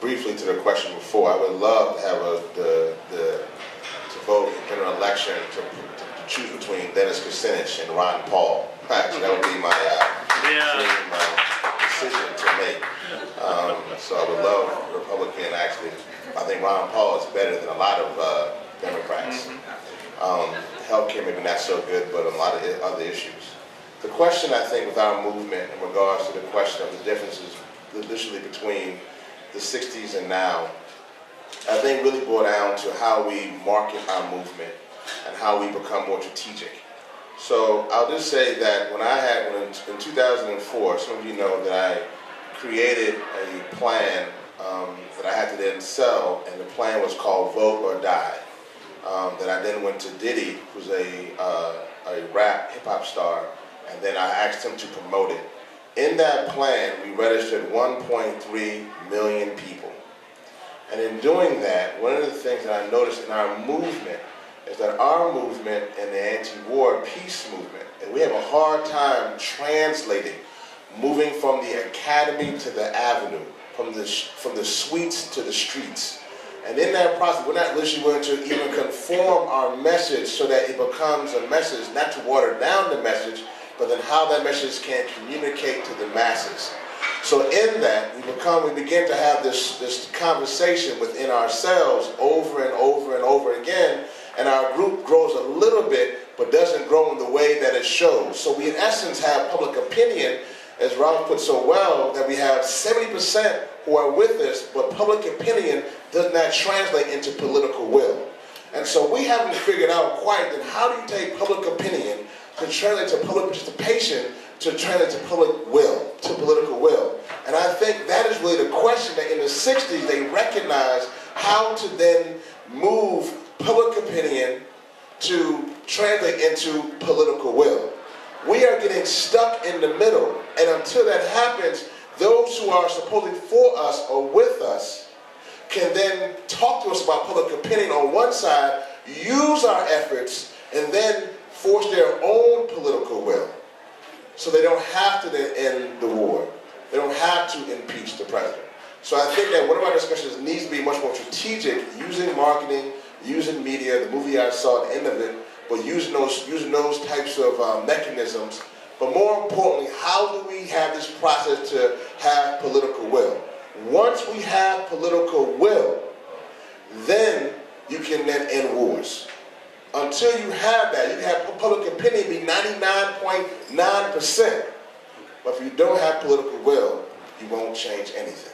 briefly to the question before, I would love to have to vote in general election to choose between Dennis Kucinich and Ron Paul. Actually, that would be my dream decision to make. So I would love a Republican. Actually, I think Ron Paul is better than a lot of Democrats. Healthcare maybe not so good, but a lot of other issues. The question, I think, with our movement in regards to the question of the differences literally between the 60s and now, I think really boiled down to how we market our movement and how we become more strategic. So I'll just say that in 2004, some of you know that I created a plan that I had to then sell, and the plan was called Vote or Die. That I then went to Diddy, who's a rap hip-hop star, and then I asked him to promote it. In that plan, we registered 1.3 million people. And in doing that, one of the things that I noticed in our movement is that our movement and the anti-war peace movement, and we have a hard time translating, moving from the academy to the avenue, from the suites to the streets. And in that process, we're not literally willing to even conform our message so that it becomes a message, not to water down the message, but then how that message can communicate to the masses. So in that, we begin to have this conversation within ourselves over and over and over again, and our group grows a little bit, but doesn't grow in the way that it shows. So we in essence have public opinion, as Ralph put so well, that we have 70% who are with us, but public opinion does not translate into political will. And so we haven't figured out quite that how do you take public opinion to translate to public participation to translate to public will, to political will. And I think that is really the question that in the 60s they recognized how to then move public opinion to translate into political will. We are getting stuck in the middle, and until that happens, those who are supposedly for us or with us can then talk to us about public opinion on one side, use our efforts, and then force their own political will. So they don't have to then end the war. They don't have to impeach the president. So I think that one of our discussions needs to be much more strategic, using marketing, using media, the movie I saw at the end of it, but using those types of mechanisms. But more importantly, how do we have this process to have political will? Once we have political will, then you can then end wars. Until you have that, you can have public opinion be 99.9%. But if you don't have political will, you won't change anything.